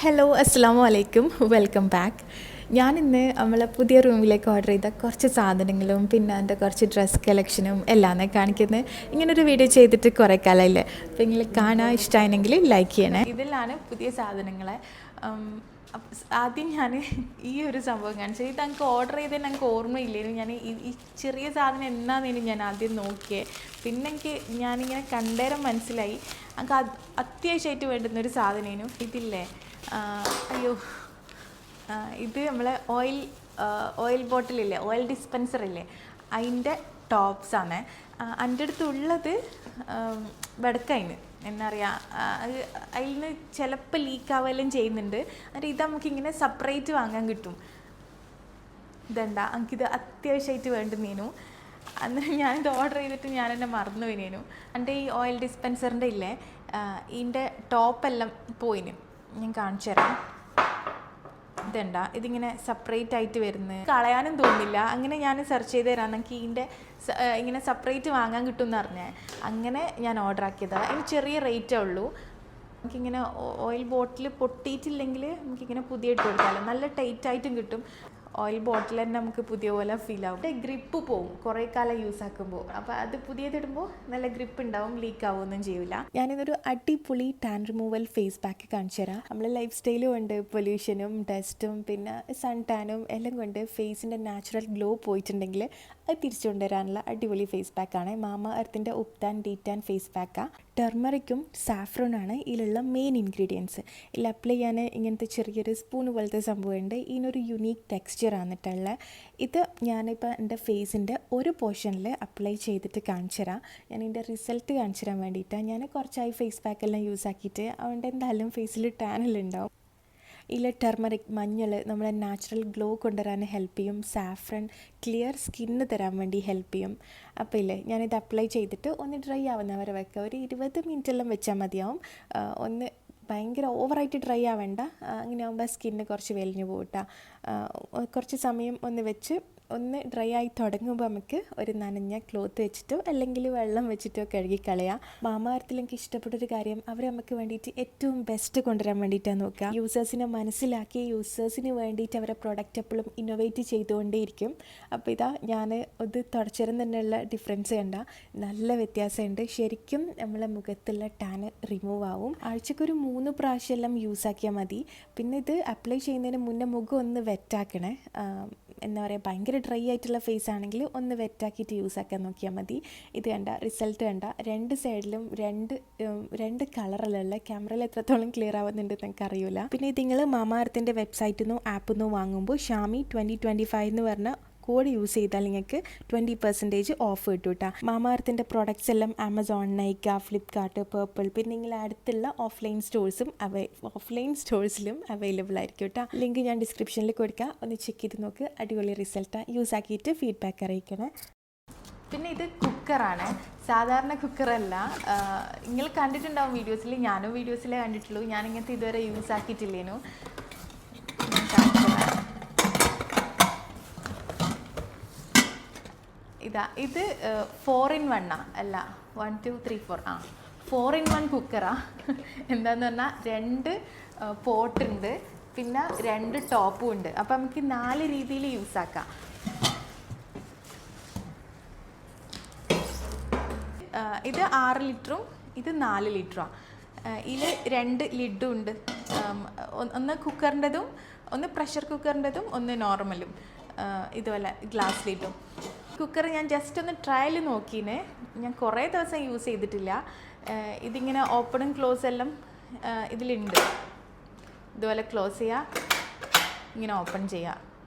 Hello അസ്സാമു അലൈക്കും welcome back. ഞാനിന്ന് നമ്മളെ പുതിയ റൂമിലേക്ക് ഓർഡർ ചെയ്ത കുറച്ച് സാധനങ്ങളും പിന്നെ എൻ്റെ കുറച്ച് ഡ്രസ്സ് കളക്ഷനും എല്ലാമാണ് കാണിക്കുന്നത്. ഇങ്ങനൊരു വീഡിയോ ചെയ്തിട്ട് കുറേ കാലമായില്ലേ, അപ്പോൾ നിങ്ങൾ കാണാൻ ഇഷ്ടമായെങ്കിൽ ലൈക്ക് ചെയ്യണേ. ഇതിലാണ് പുതിയ സാധനങ്ങളെ. ആദ്യം ഞാൻ ഈ ഒരു സംഭവം കാണിച്ചത്. ഇത് എനിക്ക് ഓർഡർ ചെയ്തത് എനിക്ക് ഓർമ്മയില്ലായിരുന്നു. ഞാൻ ഈ ചെറിയ സാധനം എന്നാന്നേനും ഞാൻ ആദ്യം നോക്കിയത്. പിന്നെ എനിക്ക് ഞാനിങ്ങനെ കണ്ടേരം മനസ്സിലായി എനിക്ക് അത്യാവശ്യമായിട്ട് വേണ്ടുന്നൊരു സാധനമായിരുന്നു. ഇതില്ലേ, അയ്യോ, ഇത് നമ്മളെ ഓയിൽ ബോട്ടിലില്ലേ, ഓയിൽ ഡിസ്പെൻസർ ഇല്ലേ, അതിൻ്റെ ടോപ്സാണ് എൻ്റെ അടുത്തുള്ളത്. വെടക്കതിന് എന്താ പറയുക, അതിൽ നിന്ന് ചിലപ്പോൾ ലീക്കാവുകയെല്ലാം ചെയ്യുന്നുണ്ട്. എന്നിട്ട് ഇത് നമുക്കിങ്ങനെ സെപ്പറേറ്റ് വാങ്ങാൻ കിട്ടും. ഇതെന്താ, എനിക്കിത് അത്യാവശ്യമായിട്ട് വേണ്ടുന്നേനു. അന്നേരം ഞാനിത് ഓർഡർ ചെയ്തിട്ട് ഞാൻ എന്നെ മറന്നു പോയിനേനു. എൻ്റെ ഈ ഓയിൽ ഡിസ്പെൻസറിൻ്റെ ഇല്ലേ, ഇതിൻ്റെ ടോപ്പെല്ലാം പോയിന്. ഞാൻ കാണിച്ചു തരാം. ഇതെന്താ, ഇതിങ്ങനെ സെപ്പറേറ്റ് ആയിട്ട് വരുന്നത്, കളയാനും തോന്നില്ല. അങ്ങനെ ഞാൻ സെർച്ച് ചെയ്ത് തരാം, എനിക്ക് ഇതിൻ്റെ ഇങ്ങനെ സെപ്പറേറ്റ് വാങ്ങാൻ കിട്ടുമെന്ന് പറഞ്ഞാൽ അങ്ങനെ ഞാൻ ഓർഡർ ആക്കിയതാണ്. അതിന് ചെറിയ റേറ്റേ ഉള്ളൂ. നമുക്കിങ്ങനെ ഓയിൽ ബോട്ടിൽ പൊട്ടിയിട്ടില്ലെങ്കിൽ നമുക്കിങ്ങനെ പുതിയ ഇട്ട് കൊടുക്കാമല്ലോ, നല്ല ടൈറ്റായിട്ടും കിട്ടും. ഓയിൽ ബോട്ടിൽ തന്നെ നമുക്ക് പുതിയ പോലെ ഫീൽ ആവും. ഗ്രിപ്പ് പോവും കുറേ കാലം യൂസ് ആക്കുമ്പോൾ. അപ്പോൾ അത് പുതിയതിടുമ്പോൾ നല്ല ഗ്രിപ്പ് ഉണ്ടാവും, ലീക്ക് ആവുകയൊന്നും ചെയ്യില്ല. ഞാനിതൊരു അടിപൊളി ടാൻ റിമൂവൽ ഫേസ് പാക്ക് കാണിച്ചു തരാം. നമ്മൾ ലൈഫ് സ്റ്റൈലും ഉണ്ട്, പൊല്യൂഷനും ഡസ്റ്റും പിന്നെ സൺ ടാനും എല്ലാം കൊണ്ട് ഫേസിൻ്റെ നാച്ചുറൽ ഗ്ലോ പോയിട്ടുണ്ടെങ്കിൽ അത് തിരിച്ചു കൊണ്ടുവരാനുള്ള അടിപൊളി ഫേസ് പാക്കാണ്. മാമ എർത്തിൻ്റെ ഉപ്താൻ ഡീറ്റാൻ ഫേസ് പാക്കാണ്. ടെർമറിക്കും സാഫ്രോണാണ് ഇതിലുള്ള മെയിൻ ഇൻഗ്രീഡിയൻസ്. ഇതിൽ അപ്ലൈ ചെയ്യാൻ ഇങ്ങനത്തെ ചെറിയൊരു സ്പൂൺ പോലത്തെ സംഭവമുണ്ട്. ഇതിനൊരു യുണീക്ക് ടെക്സ്ചർ ആണിട്ടുള്ളത്. ഇത് ഞാനിപ്പോൾ എൻ്റെ ഫേസിൻ്റെ ഒരു പോർഷനിൽ അപ്ലൈ ചെയ്തിട്ട് കാണിച്ചു തരാം. ഞാൻ ഇതിൻ്റെ റിസൾട്ട് കാണിച്ചു തരാൻ വേണ്ടിയിട്ടാണ്. ഞാൻ കുറച്ചായി ഫേസ് പാക്കെല്ലാം യൂസ് ആക്കിയിട്ട്, അതുകൊണ്ട് എന്തായാലും ഫേസിൽ ടാനെല്ലാം ഉണ്ടാവും. ഇതിൽ ടെർമറിക് മഞ്ഞൾ നമ്മളെ നാച്ചുറൽ ഗ്ലോ കൊണ്ടുവരാൻ ഹെൽപ്പ് ചെയ്യും. സാഫ്രൺ ക്ലിയർ സ്കിന്ന് തരാൻ വേണ്ടി ഹെൽപ്പ് ചെയ്യും. അപ്പോൾ ഇല്ലേ, ഞാനിത് അപ്ലൈ ചെയ്തിട്ട് ഒന്ന് ഡ്രൈ ആവുന്നവരെ വെക്കുക. ഒരു 20 മിനിറ്റെല്ലാം വെച്ചാൽ മതിയാവും. ഒന്ന് ഭയങ്കര ഓവറായിട്ട് ഡ്രൈ ആവേണ്ട. അങ്ങനെ ആകുമ്പോൾ സ്കിന്ന് കുറച്ച് വലിഞ്ഞു പോകട്ടാ. കുറച്ച് സമയം ഒന്ന് വെച്ച് ഒന്ന് ഡ്രൈ ആയി തുടങ്ങുമ്പോൾ നമുക്ക് ഒരു നനഞ്ഞ ക്ലോത്ത് വെച്ചിട്ടോ അല്ലെങ്കിൽ വെള്ളം വെച്ചിട്ടോ കഴുകി കളയാം. മാമ എർത്തിൽ എനിക്ക് ഇഷ്ടപ്പെട്ടൊരു കാര്യം, അവർ നമുക്ക് വേണ്ടിയിട്ട് ഏറ്റവും ബെസ്റ്റ് കൊണ്ടുവരാൻ വേണ്ടിയിട്ടാണ് നോക്കുക. യൂസേഴ്സിനെ മനസ്സിലാക്കി യൂസേഴ്സിന് വേണ്ടിയിട്ട് അവരെ പ്രൊഡക്റ്റ് എപ്പോഴും ഇന്നോവേറ്റ് ചെയ്തുകൊണ്ടേയിരിക്കും. അപ്പോൾ ഇതാ ഞാൻ ഇത് തുടച്ചേരം തന്നെയുള്ള ഡിഫറൻസ് കണ്ട നല്ല വ്യത്യാസമുണ്ട്. ശരിക്കും നമ്മളെ മുഖത്തുള്ള ടാന് റിമൂവ് ആവും. ആഴ്ചക്കൊരു 3 പ്രാവശ്യമെല്ലാം യൂസ് ആക്കിയാൽ മതി. പിന്നെ ഇത് അപ്ലൈ ചെയ്യുന്നതിന് മുന്നേ മുഖം ഒന്ന് വെറ്റാക്കണേ. എന്താ പറയുക, ഭയങ്കര ഡ്രൈ ആയിട്ടുള്ള ഫേസ് ആണെങ്കിൽ ഒന്ന് വെറ്റാക്കിയിട്ട് യൂസ് ആക്കാൻ നോക്കിയാൽ മതി. ഇത് കണ്ട റിസൾട്ട് കണ്ട, രണ്ട് സൈഡിലും രണ്ട് കളറിലുള്ള. ക്യാമറയിൽ എത്രത്തോളം ക്ലിയർ ആവുന്നുണ്ടെന്ന് എനിക്ക് അറിയില്ല. പിന്നെ ഇത് നിങ്ങൾ മാമ എർത്തിൻ്റെ വെബ്സൈറ്റിൽ നിന്നോ ആപ്പിൽ നിന്നോ വാങ്ങുമ്പോൾ ഷാമി 2025 എന്ന് പറഞ്ഞ കോഡ് യൂസ് ചെയ്താൽ നിങ്ങൾക്ക് 20% ഓഫ് കിട്ടും കേട്ടോ. മാമ എർത്തിൻ്റെ പ്രോഡക്റ്റ്സ് എല്ലാം ആമസോൺ, നൈക്ക, ഫ്ലിപ്കാർട്ട്, പേർപ്പിൾ പിന്നെ നിങ്ങൾ അടുത്തുള്ള ഓഫ്ലൈൻ സ്റ്റോഴ്സിലും അവൈലബിൾ ആയിരിക്കും കേട്ടോ. ലിങ്ക് ഞാൻ ഡിസ്ക്രിപ്ഷനിൽ കൊടുക്കാം, ഒന്ന് ചെക്ക് ചെയ്ത് നോക്ക്. അടിപൊളി റിസൾട്ടാണ്. യൂസ് ആക്കിയിട്ട് ഫീഡ്ബാക്ക് അറിയിക്കണേ. പിന്നെ ഇത് കുക്കറാണ്, സാധാരണ കുക്കറല്ല. നിങ്ങൾ കണ്ടിട്ടുണ്ടാവും വീഡിയോസിൽ, ഞാനും വീഡിയോസിലേ കണ്ടിട്ടുള്ളൂ. ഞാനിങ്ങനത്തെ ഇതുവരെ യൂസ് ആക്കിയിട്ടില്ലേനു. ഇത് 4-in-1 അല്ല, 1 2 3 4 4-in-1 കുക്കറാണ്. എന്താന്ന് പറഞ്ഞാൽ 2 പോട്ടുണ്ട് പിന്നെ 2 ടോപ്പും ഉണ്ട്. അപ്പം നമുക്ക് 4 രീതിയിൽ യൂസ് ആക്കാം. ഇത് 6 ലിറ്ററും ഇത് 4 ലിറ്ററുമാണ്. ഇതിൽ 2 ലിഡും ഉണ്ട്. ഒന്ന് കുക്കറിൻ്റെതും ഒന്ന് പ്രഷർ കുക്കറിൻ്റെതും ഒന്ന് നോർമലും. ഇതുപോലെ ഗ്ലാസ് ലിഡും. കുക്കർ ഞാൻ ജസ്റ്റ് ഒന്ന് ട്രയൽ നോക്കീനെ, ഞാൻ കുറേ ദിവസം യൂസ് ചെയ്തിട്ടില്ല. ഇതിങ്ങനെ ഓപ്പണും ക്ലോസ് എല്ലാം ഇതിലുണ്ട്. ഇതുപോലെ ക്ലോസ് ചെയ്യുക, ഇങ്ങനെ ഓപ്പൺ ചെയ്യുക.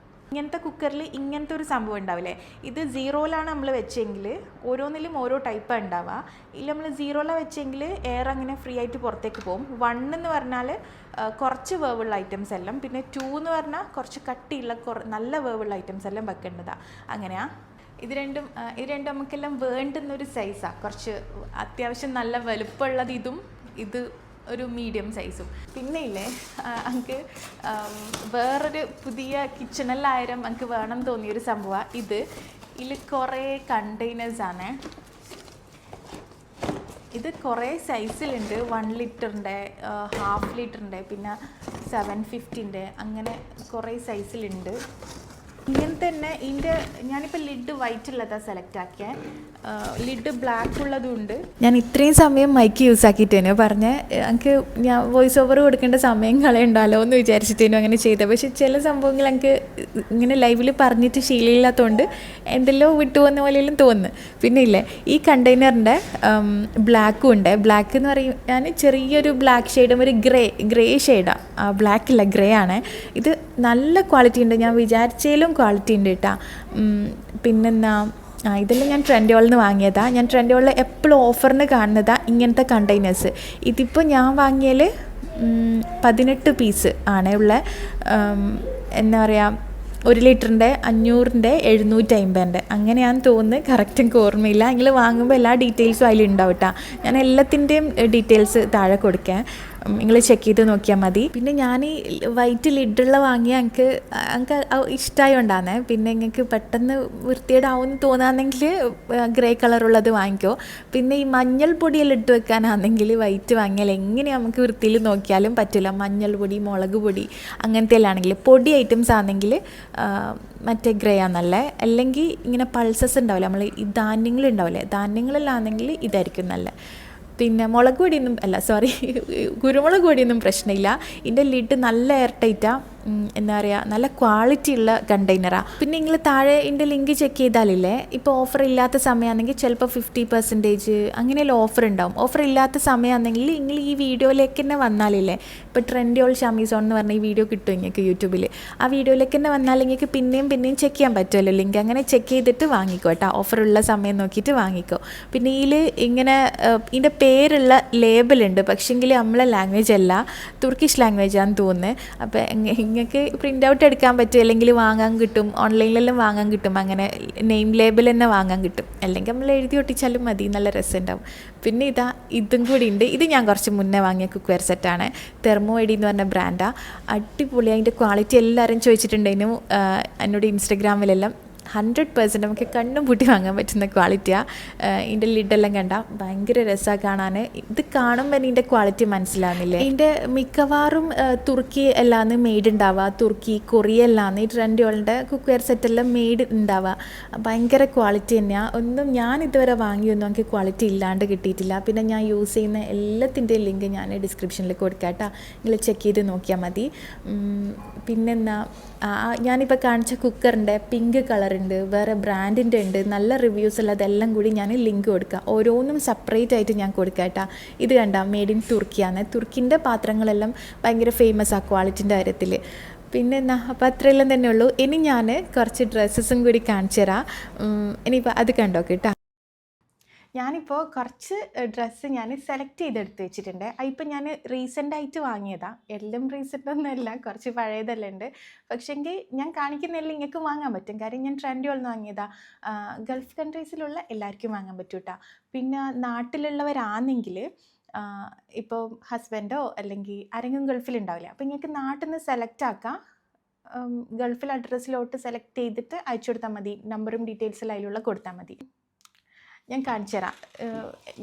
ഇങ്ങനത്തെ കുക്കറിൽ ഇങ്ങനത്തെ ഒരു സംഭവം ഉണ്ടാവില്ലേ, ഇത് 0-ലാണ് നമ്മൾ വെച്ചെങ്കിൽ ഓരോന്നിലും ഓരോ ടൈപ്പാണ് ഉണ്ടാവുക. ഇതിൽ നമ്മൾ 0-ലാണ് വെച്ചെങ്കിൽ എയർ അങ്ങനെ ഫ്രീ ആയിട്ട് പുറത്തേക്ക് പോകും. 1 എന്ന് പറഞ്ഞാൽ കുറച്ച് വേവുള്ള ഐറ്റംസ് എല്ലാം, പിന്നെ 2 എന്ന് പറഞ്ഞാൽ കുറച്ച് കട്ടിയുള്ള നല്ല വേവുള്ള ഐറ്റംസ് എല്ലാം വെക്കേണ്ടതാണ്. അങ്ങനെയാണ്. ഇത് രണ്ടും നമുക്കെല്ലാം വേണ്ടുന്നൊരു സൈസാണ്. കുറച്ച് അത്യാവശ്യം നല്ല വലുപ്പമുള്ളത് ഇതും, ഇത് ഒരു മീഡിയം സൈസും. പിന്നെ ഇല്ലേ, എനിക്ക് വേറൊരു പുതിയ കിച്ചണിലായാലും എനിക്ക് വേണം തോന്നിയൊരു സംഭവമാണ് ഇത്. ഇതിൽ കുറേ കണ്ടെയ്നേഴ്സാണ്. ഇത് കുറേ സൈസിലുണ്ട്. 1 ലിറ്ററിൻ്റെ, ഹാഫ് ലിറ്ററിൻ്റെ, പിന്നെ 750ൻ്റെ, അങ്ങനെ കുറേ സൈസിലുണ്ട്. ഇങ്ങനെ തന്നെ ഇതിൻ്റെ ഞാനിപ്പോൾ ലിഡ് വൈറ്റ് ഉള്ളതാണ് സെലക്ട് ആക്കിയത്. ലിഡ് ബ്ലാക്ക് ഉള്ളതും ഉണ്ട്. ഞാൻ ഇത്രയും സമയം മൈക്ക് യൂസ് ആക്കിയിട്ടേനു പറഞ്ഞ് എനിക്ക് ഞാൻ വോയിസ് ഓവർ കൊടുക്കേണ്ട സമയം കളയുണ്ടല്ലോ എന്ന് വിചാരിച്ചിട്ടേനു അങ്ങനെ ചെയ്തത്. പക്ഷെ ചില സംഭവങ്ങൾ എനിക്ക് ഇങ്ങനെ ലൈവിൽ പറഞ്ഞിട്ട് ശീലമില്ലാത്തതുകൊണ്ട് എന്തെല്ലോ വിട്ടുപോകുന്ന പോലെയെല്ലാം തോന്നുന്നു. പിന്നെ ഇല്ലേ, ഈ കണ്ടെയ്നറിൻ്റെ ബ്ലാക്കും ഉണ്ട്. ബ്ലാക്ക് എന്ന് പറയും ഞാൻ ചെറിയൊരു ബ്ലാക്ക് ഷെയ്ഡും ഒരു ഗ്രേ ഷെയ്ഡാണ്. ബ്ലാക്ക് ഇല്ല, ഗ്രേ ആണ്. ഇത് നല്ല ക്വാളിറ്റി ഉണ്ട്, ഞാൻ വിചാരിച്ചതിലും ക്വാളിറ്റി ഉണ്ട് കേട്ടോ. പിന്നെന്താ, ഇതെല്ലാം ഞാൻ ട്രെൻഡോളിൽ നിന്ന് വാങ്ങിയതാണ്. ഞാൻ ട്രെൻഡോളിൽ എപ്പോഴും ഓഫറിന് കാണുന്നതാണ് ഇങ്ങനത്തെ കണ്ടെയ്നേഴ്സ്. ഇതിപ്പോൾ ഞാൻ വാങ്ങിയാൽ 18 പീസ് ആണ് ഉള്ള. എന്താ പറയുക, 1 ലിറ്ററിൻ്റെ 500ൻ്റെ 750ൻ്റെ അങ്ങനെയാണെന്ന് തോന്നുന്നു. കറക്റ്റ് എനിക്ക് ഓർമ്മയില്ല. നിങ്ങൾ വാങ്ങുമ്പോൾ എല്ലാ ഡീറ്റെയിൽസും അതിലുണ്ടാവും കേട്ടോ. ഞാൻ എല്ലാത്തിൻ്റെയും ഡീറ്റെയിൽസ് താഴെ കൊടുക്കാം, നിങ്ങൾ ചെക്ക് ചെയ്ത് നോക്കിയാൽ മതി. പിന്നെ ഞാൻ ഈ വൈറ്റ് ലിഡുള്ള വാങ്ങിയാൽ എനിക്ക് ഇഷ്ടമായി ഉണ്ടാകുന്നത്. പിന്നെ നിങ്ങൾക്ക് പെട്ടെന്ന് വൃത്തികേടാവുമെന്ന് തോന്നുകയാണെങ്കിൽ ഗ്രേ കളറുള്ളത് വാങ്ങിക്കോ. പിന്നെ ഈ മഞ്ഞൾ പൊടിയെല്ലാം ഇട്ട് വെക്കാനാണെങ്കിൽ വൈറ്റ് വാങ്ങിയാൽ എങ്ങനെ നമുക്ക് വൃത്തിയിൽ നോക്കിയാലും പറ്റില്ല. മഞ്ഞൾ പൊടി, മുളക് പൊടി അങ്ങനത്തെ എല്ലാം ആണെങ്കിൽ, പൊടി ഐറ്റംസ് ആണെങ്കിൽ മറ്റേ ഗ്രേ ആണെന്നല്ലേ. അല്ലെങ്കിൽ ഇങ്ങനെ പൾസസ് ഉണ്ടാവില്ല, നമ്മൾ ഈ ധാന്യങ്ങളുണ്ടാവില്ലേ, ധാന്യങ്ങളിലാണെങ്കിൽ ഇതായിരിക്കും നല്ല. പിന്നെ മുളക് പൊടിയൊന്നും അല്ല, സോറി, കുരുമുളക് പൊടിയൊന്നും പ്രശ്നമില്ല. ഇതിൻ്റെ ലിഡ് നല്ല എയർ ടൈറ്റാണ്. എന്താ പറയുക, നല്ല ക്വാളിറ്റി ഉള്ള കണ്ടെയ്നറാണ്. പിന്നെ നിങ്ങൾ താഴെ ഇതിൻ്റെ ലിങ്ക് ചെക്ക് ചെയ്താലില്ലേ, ഇപ്പോൾ ഓഫർ ഇല്ലാത്ത സമയമാണെങ്കിൽ ചിലപ്പോൾ 50% അങ്ങനെയുള്ള ഓഫർ ഉണ്ടാവും. ഓഫർ ഇല്ലാത്ത സമയമാണെങ്കിൽ നിങ്ങൾ ഈ വീഡിയോയിലേക്ക് തന്നെ വന്നാലില്ലേ, ഇപ്പോൾ ട്രെൻഡോൾ ഷമീസോൺ എന്ന് പറഞ്ഞ ഈ വീഡിയോ കിട്ടും നിങ്ങൾക്ക് യൂട്യൂബിൽ. ആ വീഡിയോയിലേക്ക് തന്നെ വന്നാൽ നിങ്ങൾക്ക് പിന്നെയും ചെക്ക് ചെയ്യാൻ പറ്റുമല്ലോ ലിങ്ക്. അങ്ങനെ ചെക്ക് ചെയ്തിട്ട് വാങ്ങിക്കോ കേട്ടോ, ഓഫറുള്ള സമയം നോക്കിയിട്ട് വാങ്ങിക്കോ. പിന്നെ ഇതിൽ ഇങ്ങനെ ഇതിൻ്റെ പേരുള്ള ലേബലുണ്ട്, പക്ഷേങ്കിൽ നമ്മളെ ലാംഗ്വേജ് അല്ല, തുർക്കിഷ് ലാംഗ്വേജാണെന്ന് തോന്നുന്നത്. അപ്പോൾ നിങ്ങൾക്ക് പ്രിൻ്റ് ഔട്ട് എടുക്കാൻ പറ്റും, അല്ലെങ്കിൽ വാങ്ങാൻ കിട്ടും, ഓൺലൈനിലെല്ലാം വാങ്ങാൻ കിട്ടും. അങ്ങനെ നെയിം ലേബിൾ തന്നെ വാങ്ങാൻ കിട്ടും, അല്ലെങ്കിൽ നമ്മൾ എഴുതി ഒട്ടിച്ചാലും മതി, നല്ല രസമുണ്ടാവും. പിന്നെ ഇതും കൂടി ഉണ്ട്. ഇത് ഞാൻ കുറച്ച് മുന്നേ വാങ്ങിയ കുക്ക്വെയർ സെറ്റാണ്, തെർമോഐഡി എന്ന് പറഞ്ഞ ബ്രാൻഡാണ്. അടിപൊളി, അതിൻ്റെ ക്വാളിറ്റി എല്ലാവരും ചോദിച്ചിട്ടുണ്ടായിരുന്നു എന്നോട് ഇൻസ്റ്റഗ്രാമിലെല്ലാം. 100% നമുക്ക് കണ്ണും പൂട്ടി വാങ്ങാൻ പറ്റുന്ന ക്വാളിറ്റിയാണ്. ഇതിൻ്റെ ലിഡെല്ലാം കണ്ടാൽ ഭയങ്കര രസമാണ് കാണാൻ. ഇത് കാണുമ്പോൾ ഇതിൻ്റെ ക്വാളിറ്റി മനസ്സിലാവുന്നില്ലേ. ഇതിൻ്റെ മിക്കവാറും തുർക്കി എല്ലാന്ന് മെയ്ഡ് ഉണ്ടാവുക, തുർക്കി, കൊറിയ എല്ലാന്ന് ഈ ട്രെൻഡോളിൻ്റെ കുക്ക്വെയർ സെറ്റെല്ലാം മെയ്ഡ് ഉണ്ടാവുക. ഭയങ്കര ക്വാളിറ്റി തന്നെയാണ്. ഒന്നും ഞാൻ ഇതുവരെ വാങ്ങിയൊന്നും എനിക്ക് ക്വാളിറ്റി ഇല്ലാണ്ട് കിട്ടിയിട്ടില്ല. പിന്നെ ഞാൻ യൂസ് ചെയ്യുന്ന എല്ലാത്തിൻ്റെയും ലിങ്ക് ഞാൻ ഡിസ്ക്രിപ്ഷനിൽ കൊടുക്കാം കേട്ടോ, നിങ്ങൾ ചെക്ക് ചെയ്ത് നോക്കിയാൽ മതി. പിന്നെന്താ, ഞാനിപ്പോൾ കാണിച്ച കുക്കറിൻ്റെ പിങ്ക് കളറുണ്ട്, വേറെ ബ്രാൻഡിൻ്റെ ഉണ്ട്, നല്ല റിവ്യൂസ് ഉള്ള അതെല്ലാം കൂടി ഞാൻ ലിങ്ക് കൊടുക്കാം. ഓരോന്നും സെപ്പറേറ്റ് ആയിട്ട് ഞാൻ കൊടുക്കാം കേട്ടോ. ഇത് കണ്ട മെയ്ഡ് ഇൻ തുർക്കിയാണ്. തുർക്കിൻ്റെ പാത്രങ്ങളെല്ലാം ഭയങ്കര ഫേമസ് ആ ക്വാളിറ്റിൻ്റെ കാര്യത്തിൽ. പിന്നെ എന്നാ, അപ്പോൾ അത്രയെല്ലാം തന്നെ ഉള്ളൂ. ഇനി ഞാൻ കുറച്ച് ഡ്രസ്സസും കൂടി കാണിച്ചു തരാം. ഇനിയിപ്പോൾ അത് കണ്ടോ കേട്ടോ. ഞാനിപ്പോൾ കുറച്ച് ഡ്രസ്സ് ഞാൻ സെലക്ട് ചെയ്തെടുത്ത് വെച്ചിട്ടുണ്ട്. അതിപ്പോൾ ഞാൻ റീസെൻ്റായിട്ട് വാങ്ങിയതാണ്. എല്ലാം റീസെൻ്റൊന്നുമല്ല, കുറച്ച് പഴയതെല്ലാം ഉണ്ട്. പക്ഷേങ്കിൽ ഞാൻ കാണിക്കുന്നതെല്ലാം നിങ്ങൾക്ക് വാങ്ങാൻ പറ്റും, കാര്യം ഞാൻ ട്രെൻഡോളിൽ നിന്ന് വാങ്ങിയതാണ്. ഗൾഫ് കൺട്രീസിലുള്ള എല്ലാവർക്കും വാങ്ങാൻ പറ്റും കേട്ടോ. പിന്നെ നാട്ടിലുള്ളവരാണെങ്കിൽ ഇപ്പോൾ ഹസ്ബൻഡോ അല്ലെങ്കിൽ ആരെങ്കിലും ഗൾഫിലുണ്ടാവില്ല, അപ്പോൾ നിങ്ങൾക്ക് നാട്ടിൽ നിന്ന് സെലക്ട് ആക്കാം. ഗൾഫിൽ അഡ്രസ്സിലോട്ട് സെലക്ട് ചെയ്തിട്ട് അയച്ചു കൊടുത്താൽ മതി, നമ്പറും ഡീറ്റെയിൽസും അതിലുള്ള കൊടുത്താൽ മതി. ഞാൻ കാണിച്ചു തരാം.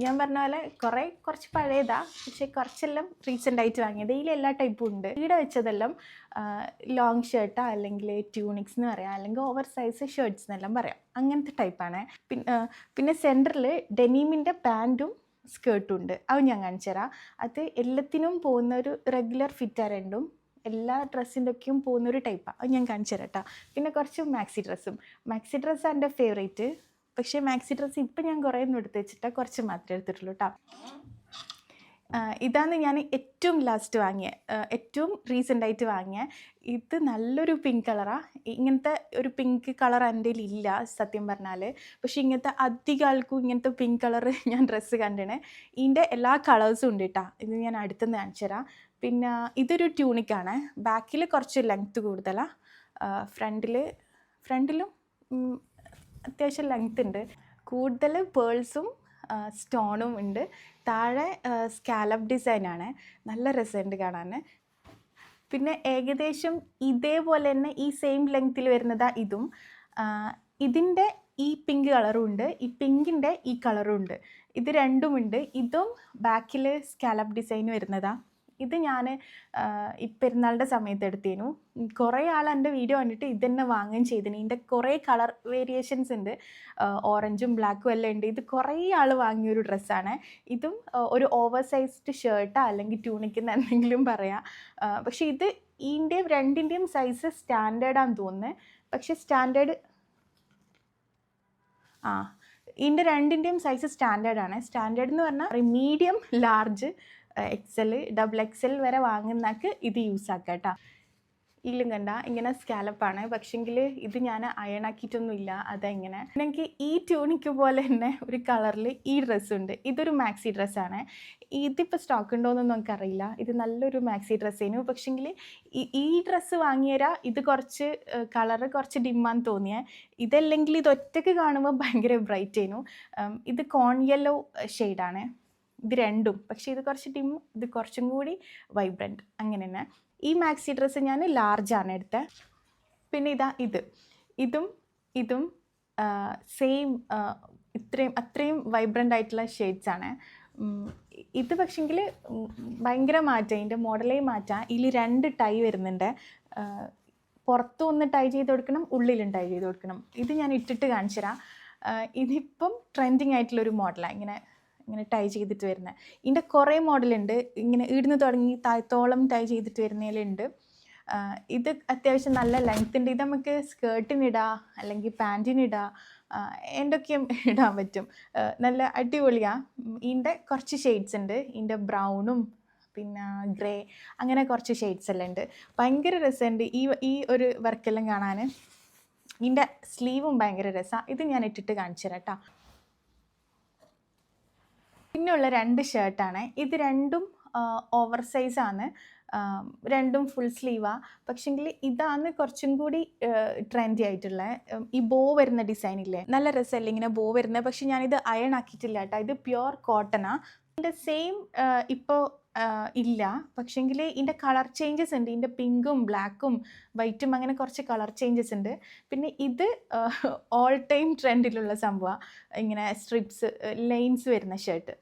ഞാൻ പറഞ്ഞ പോലെ കുറച്ച് പഴയതാണ്, പക്ഷേ കുറച്ചെല്ലാം റീസെൻ്റായിട്ട് വാങ്ങിയത്. ഇതിൽ എല്ലാ ടൈപ്പും ഉണ്ട്. ഈടെ വെച്ചതെല്ലാം ലോങ് ഷർട്ടാ, അല്ലെങ്കിൽ ട്യൂണിക്സ് എന്ന് പറയാം, അല്ലെങ്കിൽ ഓവർ സൈസ് ഷർട്ട്സ് എന്നെല്ലാം പറയാം, അങ്ങനത്തെ ടൈപ്പാണ്. പിന്നെ സെൻറ്ററിൽ ഡെനീമിൻ്റെ പാൻറ്റും സ്കേർട്ടും ഉണ്ട്. അത് ഞാൻ കാണിച്ചു തരാം. അത് എല്ലാത്തിനും പോകുന്നൊരു റെഗുലർ ഫിറ്റാണ്, രണ്ടും എല്ലാ ഡ്രസ്സിൻ്റെ ഒക്കെയും പോകുന്നൊരു ടൈപ്പാണ്. അത് ഞാൻ കാണിച്ചു തരാം കേട്ടോ. പിന്നെ കുറച്ച് മാക്സി ഡ്രസ്സാണ് എൻ്റെ ഫേവറേറ്റ്. പക്ഷേ മാക്സി ഡ്രസ്സ് ഇപ്പം ഞാൻ കുറേ ഒന്നും എടുത്ത് വെച്ചിട്ടാണ്, കുറച്ച് മാത്രമേ എടുത്തിട്ടുള്ളൂ കേട്ടോ. ഇതാണ് ഞാൻ ഏറ്റവും ലാസ്റ്റ് വാങ്ങിയ, ഏറ്റവും റീസെൻ്റായിട്ട് വാങ്ങിയ. ഇത് നല്ലൊരു പിങ്ക് കളറാണ്. ഇങ്ങനത്തെ ഒരു പിങ്ക് കളർ എൻ്റെ ഇല്ല സത്യം പറഞ്ഞാൽ. പക്ഷേ ഇങ്ങനത്തെ അധികം ആൾക്കും ഇങ്ങനത്തെ പിങ്ക് കളർ ഞാൻ ഡ്രസ്സ് കണ്ടിന്. ഇതിൻ്റെ എല്ലാ കളേഴ്സും ഉണ്ട് കേട്ടോ. ഇത് ഞാൻ അടുത്തുനിന്ന് കാണിച്ചു തരാം. പിന്നെ ഇതൊരു ട്യൂണിക്കാണ്. ബാക്കിൽ കുറച്ച് ലെങ്ത്ത് കൂടുതലാണ്, ഫ്രണ്ടിലും അത്യാവശ്യം ലെങ്ത് ഉണ്ട്. കൂടുതൽ പേൾസും സ്റ്റോണും ഉണ്ട്. താഴെ സ്കാലപ്പ് ഡിസൈനാണ്, നല്ല രസമുണ്ട് കാണാൻ. പിന്നെ ഏകദേശം ഇതേപോലെ തന്നെ ഈ സെയിം ലെങ്ത്തിൽ വരുന്നതാണ് ഇതും. ഇതിൻ്റെ ഈ പിങ്ക് കളറും ഉണ്ട്, ഈ പിങ്കിൻ്റെ ഈ കളറും ഉണ്ട്. ഇത് രണ്ടുമുണ്ട്. ഇതും ബാക്കിൽ സ്കാലപ്പ് ഡിസൈൻ വരുന്നതാണ്. ഇത് ഞാൻ ഈ പെരുന്നാളുടെ സമയത്ത് എടുത്തേനു. കുറേ ആൾ എൻ്റെ വീഡിയോ കണ്ടിട്ട് ഇതന്നെ വാങ്ങുകയും ചെയ്തിന്. ഇതിൻ്റെ കുറേ കളർ വേരിയേഷൻസ് ഉണ്ട്, ഓറഞ്ചും ബ്ലാക്കും എല്ലാം ഉണ്ട്. ഇത് കുറേ ആൾ വാങ്ങിയൊരു ഡ്രസ്സാണ്. ഇതും ഒരു ഓവർ സൈസ്ഡ് ഷർട്ടാ അല്ലെങ്കിൽ ട്യൂണിക്കെന്ന് എന്തെങ്കിലും പറയാം. പക്ഷേ ഇത് ഇതിൻ്റെയും രണ്ടിൻ്റെയും സൈസ് സ്റ്റാൻഡേർഡാണെന്ന് തോന്നുന്നത്. പക്ഷേ സ്റ്റാൻഡേർഡ് ഇതിൻ്റെ രണ്ടിൻ്റെയും സൈസ് സ്റ്റാൻഡേർഡാണ്. സ്റ്റാൻഡേർഡ് എന്ന് പറഞ്ഞാൽ മീഡിയം, ലാർജ്, XL, XXL വരെ വാങ്ങുന്നക്ക് ഇത് യൂസ് ആക്കാം കേട്ടോ. ഇതിലും കണ്ട ഇങ്ങനെ സ്കാലപ്പാണ്, പക്ഷെങ്കിൽ ഇത് ഞാൻ അയണാക്കിയിട്ടൊന്നുമില്ല. അതെങ്ങനെ എനിക്ക് ഈ ട്യൂണിക്ക് പോലെ തന്നെ ഒരു കളറിൽ ഈ ഡ്രസ്സുണ്ട്. ഇതൊരു മാക്സി ഡ്രസ്സാണ്. ഇതിപ്പോൾ സ്റ്റോക്ക് ഉണ്ടോയെന്നൊന്നും നമുക്കറിയില്ല. ഇത് നല്ലൊരു മാക്സി ഡ്രസ്സേനു. പക്ഷെങ്കിൽ ഈ ഡ്രസ്സ് വാങ്ങിയരാ ഇത് കുറച്ച് കളറ് കുറച്ച് ഡിമ്മാന്ന് തോന്നിയേ. ഇതല്ലെങ്കിൽ ഇത് ഒറ്റയ്ക്ക് കാണുമ്പോൾ ഭയങ്കര ബ്രൈറ്റ് ആയിരുന്നു. ഇത് കോൺ യെല്ലോ ഷെയ്ഡാണ് ഇത് രണ്ടും. പക്ഷേ ഇത് കുറച്ച് ഡിം, ഇത് കുറച്ചും കൂടി വൈബ്രൻറ്റ്. അങ്ങനെ തന്നെ ഈ മാക്സി ഡ്രസ്സ് ഞാൻ ലാർജാണ് എടുത്തത്. പിന്നെ ഇതും സെയിം അത്രയും വൈബ്രൻ്റ് ആയിട്ടുള്ള ഷെയ്ഡ്സാണ്. ഇത് പക്ഷെങ്കിൽ ഭയങ്കര മാറ്റം, ഇതിൻ്റെ മോഡലേ മാറ്റാം. ഇതിൽ 2 ടൈ വരുന്നുണ്ട്. പുറത്തും ഒന്ന് ടൈ ചെയ്ത് കൊടുക്കണം, ഉള്ളിലും ടൈ ചെയ്ത് കൊടുക്കണം. ഇത് ഞാൻ ഇട്ടിട്ട് കാണിച്ചു തരാം. ഇതിപ്പം ട്രെൻഡിങ് ആയിട്ടുള്ളൊരു മോഡലാണ്, ഇങ്ങനെ ടൈ ചെയ്തിട്ട് വരുന്നത്. ഇതിൻ്റെ കുറേ മോഡലുണ്ട്. ഇങ്ങനെ ഇടുന്ന് തുടങ്ങി താഴത്തോളം ടൈ ചെയ്തിട്ട് വരുന്നതിലുണ്ട്. ഇത് അത്യാവശ്യം നല്ല ലെങ്ത് ഉണ്ട്. ഇത് നമുക്ക് സ്കേർട്ടിനിടാം അല്ലെങ്കിൽ പാൻറ്റിനിടാം, എന്തൊക്കെയും ഇടാൻ പറ്റും. നല്ല അടിപൊളിയാണ്. ഇതിൻ്റെ കുറച്ച് ഷെയ്ഡ്സ് ഉണ്ട്. ഇതിൻ്റെ ബ്രൗണും പിന്നെ ഗ്രേ, അങ്ങനെ കുറച്ച് ഷെയ്ഡ്സ് എല്ലാം ഉണ്ട്. ഭയങ്കര രസമുണ്ട് ഈ ഒരു വർക്കെല്ലാം കാണാൻ. ഇതിൻ്റെ സ്ലീവും ഭയങ്കര രസമാണ്. ഇത് ഞാൻ ഇട്ടിട്ട് കാണിച്ചു തരാം കേട്ടോ. പിന്നെയുള്ള 2 ഷർട്ടാണ്. ഇത് രണ്ടും ഓവർ സൈസാണ്, രണ്ടും ഫുൾ സ്ലീവാണ്. പക്ഷെങ്കിൽ ഇതാണ് കുറച്ചും കൂടി ട്രെൻഡി ആയിട്ടുള്ള ഈ ബോ വരുന്ന ഡിസൈനില്ലേ, നല്ല രസമല്ലേ ഇങ്ങനെ ബോ വരുന്നത്. പക്ഷെ ഞാനിത് അയൺ ആക്കിയിട്ടില്ല കേട്ടോ. ഇത് പ്യുവർ കോട്ടനാണ്. ഇതിൻ്റെ സെയിം ഇപ്പോൾ ഇല്ല. പക്ഷെങ്കിൽ ഇതിൻ്റെ കളർ ചേഞ്ചസ് ഉണ്ട്. ഇതിൻ്റെ പിങ്കും ബ്ലാക്കും വൈറ്റും അങ്ങനെ കുറച്ച് കളർ ചേഞ്ചസ് ഉണ്ട്. പിന്നെ ഇത് ഓൾ ടൈം ട്രെൻഡിലുള്ള സംഭവമാണ്, ഇങ്ങനെ സ്ട്രിപ്സ് ലൈൻസ് വരുന്ന ഷർട്ട്.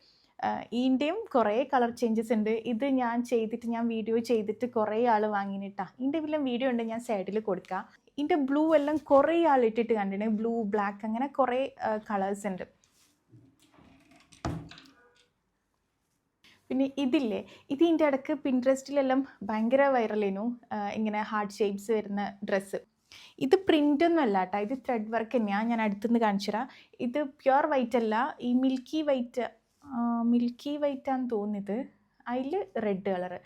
ഇതിൻ്റെയും കുറേ കളർ ചേഞ്ചസ് ഉണ്ട്. ഇത് ഞാൻ വീഡിയോ ചെയ്തിട്ട് കുറേ ആൾ വാങ്ങിയിട്ടാണ്. ഇതിൻ്റെ വല്ല വീഡിയോ ഉണ്ട്, ഞാൻ സൈഡിൽ കൊടുക്കാം. ഇതിൻ്റെ ബ്ലൂ എല്ലാം കുറേ ആൾ ഇട്ടിട്ട് കണ്ടിട്ടുണ്ട്. ബ്ലൂ, ബ്ലാക്ക് അങ്ങനെ കുറേ കളേഴ്സ് ഉണ്ട്. പിന്നെ ഇതില്ലേ, ഇതിൻ്റെ ഇടയ്ക്ക് പിൻട്രസ്റ്റിലെല്ലാം ഭയങ്കര വൈറലേനു, ഇങ്ങനെ ഹാർട്ട് ഷേപ്സ് വരുന്ന ഡ്രസ്സ്. ഇത് പ്രിൻ്റൊന്നും അല്ല കേട്ടോ, ഇത് ത്രെഡ് വർക്ക് തന്നെയാണ്. ഞാൻ അടുത്തുനിന്ന് കാണിച്ചു തരാം. ഇത് പ്യുവർ വൈറ്റ് അല്ല, ഈ മിൽക്കി വൈറ്റാന്ന് തോന്നിയത്. അതിൽ റെഡ് കളറ്.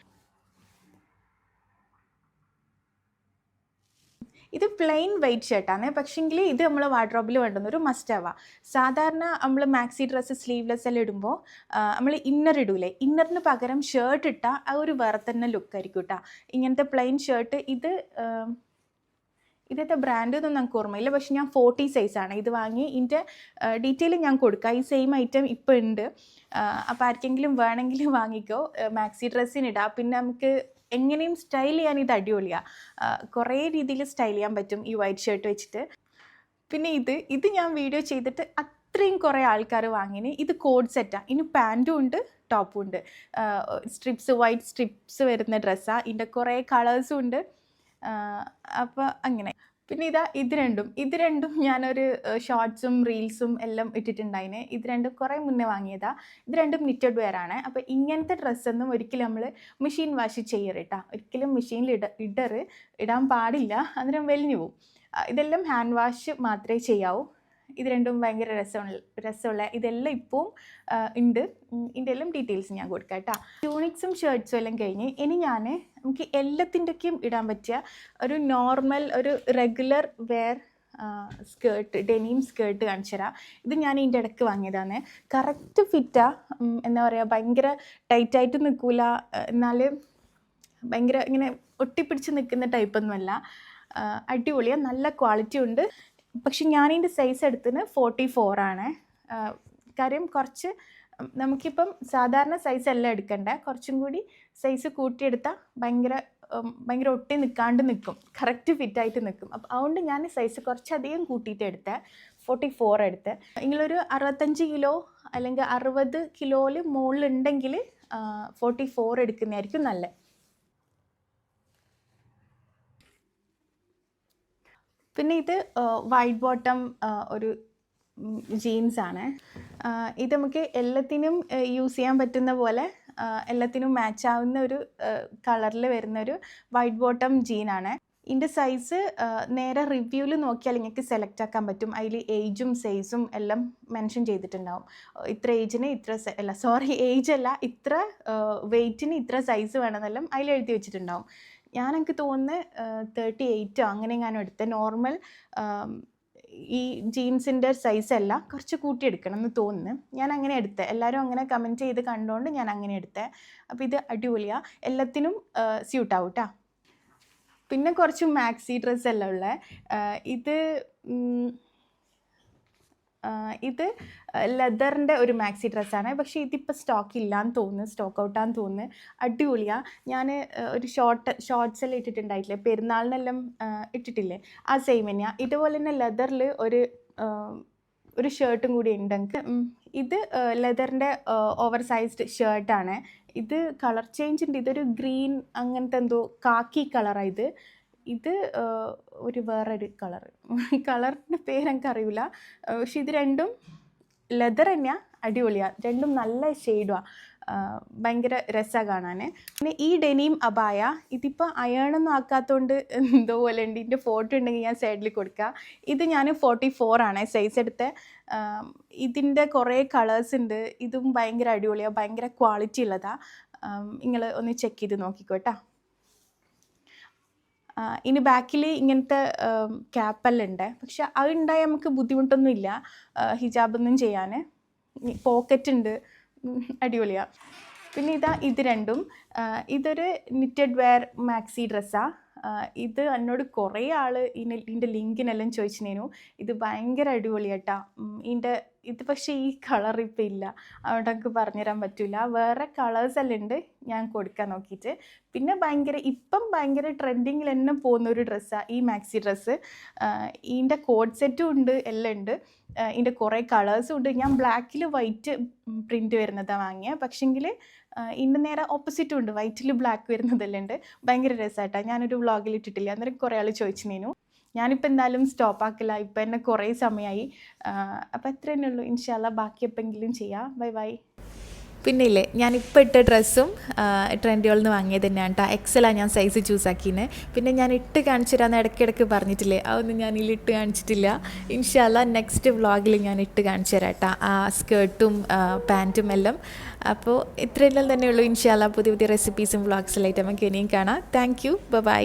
ഇത് പ്ലെയിൻ വൈറ്റ് ഷർട്ടാണ്. പക്ഷേങ്കിൽ ഇത് നമ്മൾ വാർഡ്രോബിൽ വേണ്ടുന്നൊരു മസ്റ്റാവാം. സാധാരണ നമ്മൾ മാക്സി ഡ്രസ്സ് സ്ലീവ്ലെസ് എല്ലാം ഇടുമ്പോൾ നമ്മൾ ഇന്നർ ഇടൂലേ, ഇന്നറിന് പകരം ഷർട്ട് ഇട്ടാൽ ആ ഒരു വേറെ തന്നെ ലുക്കായിരിക്കും കേട്ടോ. ഇങ്ങനത്തെ പ്ലെയിൻ ഷർട്ട്. ഇതത്തെ ബ്രാൻഡ് ഒന്നും നമുക്ക് ഓർമ്മയില്ല. പക്ഷെ ഞാൻ 40 സൈസാണ് ഇത് വാങ്ങി. ഇതിൻ്റെ ഡീറ്റെയിൽ ഞാൻ കൊടുക്കാം. ഈ സെയിം ഐറ്റം ഇപ്പോൾ ഉണ്ട്. അപ്പോൾ ആർക്കെങ്കിലും വേണമെങ്കിൽ വാങ്ങിക്കോ. മാക്സി ഡ്രസ്സിനിടാം. പിന്നെ നമുക്ക് എങ്ങനെയും സ്റ്റൈൽ ചെയ്യാൻ ഇത് അടിപൊളിയാണ്. കുറേ രീതിയിൽ സ്റ്റൈൽ ചെയ്യാൻ പറ്റും ഈ വൈറ്റ് ഷർട്ട് വെച്ചിട്ട്. പിന്നെ ഇത് ഞാൻ വീഡിയോ ചെയ്തിട്ട് അത്രയും കുറേ ആൾക്കാർ വാങ്ങിന്. ഇത് കോഡ് സെറ്റാണ്. ഇനി പാൻറ്റും ഉണ്ട്, ടോപ്പും ഉണ്ട്. വൈറ്റ് സ്ട്രിപ്സ് വരുന്ന ഡ്രസ്സാണ്. ഇതിൻ്റെ കുറേ കളേഴ്സും ഉണ്ട്. അപ്പോൾ അങ്ങനെ. പിന്നെ ഇത് രണ്ടും ഞാനൊരു ഷോർട്സും റീൽസും എല്ലാം ഇട്ടിട്ടുണ്ടായിന്. ഇത് രണ്ടും കുറേ മുന്നേ വാങ്ങിയതാണ്. ഇത് രണ്ടും നിറ്റഡ് വെയറാണ്. അപ്പോൾ ഇങ്ങനത്തെ ഡ്രസ്സൊന്നും ഒരിക്കലും നമ്മൾ മെഷീൻ വാഷ് ചെയ്യരുട്ടാ. ഒരിക്കലും മെഷീനിൽ ഇടാൻ പാടില്ല, അന്നേരം വലിഞ്ഞു പോവും. ഇതെല്ലാം ഹാൻഡ് വാഷ് മാത്രമേ ചെയ്യാവൂ. ഇത് രണ്ടും ഭയങ്കര രസമുള്ള ഇതെല്ലാം ഇപ്പം ഉണ്ട്. ഇതിൻ്റെ എല്ലാം ഡീറ്റെയിൽസ് ഞാൻ കൊടുക്കാം കേട്ടോ. ട്യൂണിക്സും ഷർട്ട്സും എല്ലാം കഴിഞ്ഞ് ഇനി നമുക്ക് എല്ലാത്തിൻ്റെയൊക്കെയും ഇടാൻ പറ്റിയ ഒരു നോർമൽ ഒരു റെഗുലർ വെയർ ഡെനിം സ്കേർട്ട് കാണിച്ചു തരാം. ഇത് ഞാൻ ഇതിൻ്റെ ഇടയ്ക്ക് വാങ്ങിയതാണ്. കറക്റ്റ് ഫിറ്റാണ്. എന്താ പറയുക, ഭയങ്കര ടൈറ്റായിട്ട് നിൽക്കില്ല, എന്നാൽ ഭയങ്കര ഇങ്ങനെ ഒട്ടിപ്പിടിച്ച് നിൽക്കുന്ന ടൈപ്പൊന്നുമല്ല. അടിപൊളിയാണ്, നല്ല ക്വാളിറ്റി ഉണ്ട്. പക്ഷെ ഞാനിതിൻ്റെ സൈസ് എടുത്തിന് 44 ആണ്. കാര്യം കുറച്ച് നമുക്കിപ്പം സാധാരണ സൈസ് എല്ലാം എടുക്കണ്ട, കുറച്ചും കൂടി സൈസ് കൂട്ടിയെടുത്താൽ ഭയങ്കര ഒട്ടി നിൽക്കാണ്ട് നിൽക്കും, കറക്റ്റ് ഫിറ്റായിട്ട് നിൽക്കും. അപ്പം അതുകൊണ്ട് ഞാൻ സൈസ് കുറച്ചധികം കൂട്ടിയിട്ട് എടുത്തത്. 44 എടുത്ത്. നിങ്ങളൊരു 65 കിലോ അല്ലെങ്കിൽ 60 കിലോയിൽ മുകളിലുണ്ടെങ്കിൽ 44 എടുക്കുന്നതായിരിക്കും നല്ലത്. പിന്നെ ഇത് വൈറ്റ് ബോട്ടം ഒരു ജീൻസാണ്. ഇത് നമുക്ക് എല്ലാത്തിനും യൂസ് ചെയ്യാൻ പറ്റുന്ന പോലെ എല്ലാത്തിനും മാച്ച് ആവുന്ന ഒരു കളറിൽ വരുന്നൊരു വൈറ്റ് ബോട്ടം ജീനാണ്. ഇതിൻ്റെ സൈസ് നേരെ റിവ്യൂവിൽ നോക്കിയാൽ നിങ്ങൾക്ക് സെലക്ട് ആക്കാൻ പറ്റും. അതിൽ ഏജും സൈസും എല്ലാം മെൻഷൻ ചെയ്തിട്ടുണ്ടാവും. ഇത്ര ഏജിന് ഇത്ര ഏജ് അല്ല, ഇത്ര വെയ്റ്റിന് ഇത്ര സൈസ് വേണമെന്നെല്ലാം അതിൽ എഴുതി വെച്ചിട്ടുണ്ടാവും. എനിക്ക് തോന്നുന്നു 38 അങ്ങനെ എങ്ങാനും എടുത്ത നോർമൽ ഈ ജീൻസിൻ്റെ സൈസല്ല, കുറച്ച് കൂട്ടിയെടുക്കണം എന്ന് തോന്നുന്നു. ഞാൻ അങ്ങനെ എടുത്തത്, എല്ലാവരും അങ്ങനെ കമൻറ്റ് ചെയ്ത് കണ്ടുകൊണ്ട് ഞാൻ അങ്ങനെ എടുത്തത്. അപ്പോൾ ഇത് അടിപൊളിയാണ്, എല്ലാത്തിനും സ്യൂട്ടാവും കേട്ടോ. പിന്നെ കുറച്ച് മാക്സി ഡ്രസ്സ് എല്ലാം ഉള്ളത്. ഇത് ലെതറിൻ്റെ ഒരു മാക്സി ഡ്രസ്സാണ്. പക്ഷേ ഇതിപ്പോൾ സ്റ്റോക്ക് ഇല്ലയെന്ന് തോന്നുന്നു, സ്റ്റോക്ക് ഔട്ടാന്ന് തോന്നുന്നു. അടിപൊളിയാണ്. ഞാൻ ഒരു ഷോർട്സ് എല്ലാം ഇട്ടിട്ടുണ്ടായിട്ടില്ലേ, പെരുന്നാളിനെല്ലാം ഇട്ടിട്ടില്ലേ, ആ സെയിം തന്നെയാണ്. ഇതുപോലെ തന്നെ ലെതറിൽ ഒരു ഷർട്ടും കൂടി ഉണ്ട് എനിക്ക്. ഇത് ലെതറിൻ്റെ ഓവർ സൈസ്ഡ് ഷർട്ടാണ്. ഇത് കളർ ചേഞ്ച് ഉണ്ട്. ഇതൊരു ഗ്രീൻ അങ്ങനത്തെ എന്തോ കാക്കി കളറാണ്. ഇത് ഒരു വേറൊരു കളറിൻ്റെ പേര് എനിക്കറിയില്ല. പക്ഷെ ഇത് രണ്ടും ലെതർ തന്നെയാണ്, അടിപൊളിയാണ്. രണ്ടും നല്ല ഷെയ്ഡുമാണ്, ഭയങ്കര രസമാണ് കാണാൻ. പിന്നെ ഈ ഡെനിം അബായ, ഇതിപ്പോൾ അയണൊന്നും ആക്കാത്തതുകൊണ്ട് എന്തോ പോലെ ഉണ്ട്. ഇതിൻ്റെ ഫോട്ടോ ഉണ്ടെങ്കിൽ ഞാൻ സൈഡിൽ കൊടുക്കാം. ഇത് ഞാൻ 44 ആണ് സൈസ് എടുത്ത്. ഇതിൻ്റെ കുറേ കളേഴ്സ് ഉണ്ട്. ഇതും ഭയങ്കര അടിപൊളിയാണ്, ഭയങ്കര ക്വാളിറ്റി ഉള്ളതാണ്. നിങ്ങൾ ഒന്ന് ചെക്ക് ചെയ്ത് നോക്കിക്കോട്ടാ. ഇനി ബാക്കിൽ ഇങ്ങനത്തെ ക്യാപ്പെല്ലാം ഉണ്ട്. പക്ഷെ അതുണ്ടായാൽ നമുക്ക് ബുദ്ധിമുട്ടൊന്നുമില്ല ഹിജാബൊന്നും ചെയ്യാൻ. പോക്കറ്റ് ഉണ്ട്, അടിപൊളിയാണ്. പിന്നെ ഇത് രണ്ടും ഇതൊരു നിറ്റഡ് വെയർ മാക്സി ഡ്രസ്സാണ്. ഇത് എന്നോട് കുറേ ആൾ ഇതിൻ്റെ ലിങ്കിനെല്ലാം ചോദിച്ചിനേനു. ഇത് ഭയങ്കര അടിപൊളിയാട്ടാ. ഇത് പക്ഷേ ഈ കളർ ഇപ്പം ഇല്ല, അതുകൊണ്ട് എനിക്ക് പറഞ്ഞുതരാൻ പറ്റില്ല. വേറെ കളേഴ്സെല്ലാം ഉണ്ട്, ഞാൻ കൊടുക്കാൻ നോക്കിയിട്ട്. പിന്നെ ഇപ്പം ഭയങ്കര ട്രെൻഡിങ്ങിൽ തന്നെ പോകുന്നൊരു ഡ്രസ്സാണ് ഈ മാക്സി ഡ്രസ്സ്. ഇതിൻ്റെ കോഡ് സെറ്റും ഉണ്ട്, എല്ലാം ഉണ്ട്. ഇതിൻ്റെ കുറേ കളേഴ്സും ഉണ്ട്. ഞാൻ ബ്ലാക്കിൽ വൈറ്റ് പ്രിൻറ്റ് വരുന്നതാണ് വാങ്ങിയത്. പക്ഷെങ്കിൽ ഇതിൻ്റെ നേരെ ഓപ്പോസിറ്റും ഉണ്ട്, വൈറ്റിൽ ബ്ലാക്ക് വരുന്നതെല്ലാം ഉണ്ട്. ഭയങ്കര രസമായിട്ടാണ്. ഞാനൊരു വ്ളോഗിൽ ഇട്ടിട്ടില്ല, അന്നേരം കുറേ ആൾ ചോദിച്ചിനേനു. ഞാനിപ്പോൾ എന്തായാലും സ്റ്റോപ്പ് ആക്കില്ല, ഇപ്പം എന്നെ കുറേ സമയമായി. അപ്പോൾ അത്ര തന്നെ ഉള്ളൂ. ഇൻഷാ അല്ലാ ബാക്കി എപ്പോഴെങ്കിലും ചെയ്യാം. Bye bye. പിന്നെ ഇല്ലേ, ഞാനിപ്പോൾ ഇട്ട ഡ്രസ്സും ട്രെൻഡുകളിൽ നിന്ന് വാങ്ങിയത് തന്നെയാണ് കേട്ടോ. എക്സലാണ് ഞാൻ സൈസ് ചൂസ് ആക്കിയത്. പിന്നെ ഞാൻ ഇട്ട് കാണിച്ചു തരാമെന്ന് ഇടയ്ക്കിടയ്ക്ക് പറഞ്ഞിട്ടില്ലേ, അതൊന്നും ഞാൻ ഇതിൽ ഇട്ട് കാണിച്ചിട്ടില്ല. ഇൻഷാ അല്ലാ നെക്സ്റ്റ് വ്ളോഗിൽ ഞാൻ ഇട്ട് കാണിച്ചു തരാം കേട്ടോ, ആ സ്കേർട്ടും പാൻറ്റും എല്ലാം. അപ്പോൾ ഇത്രയെല്ലാം തന്നെയുള്ളൂ. ഇൻഷാ അല്ലാ പുതിയ പുതിയ റെസിപ്പീസും വ്ളോഗ്സിലായിട്ട് നമുക്ക് ഇനിയും കാണാം. Thank you, by.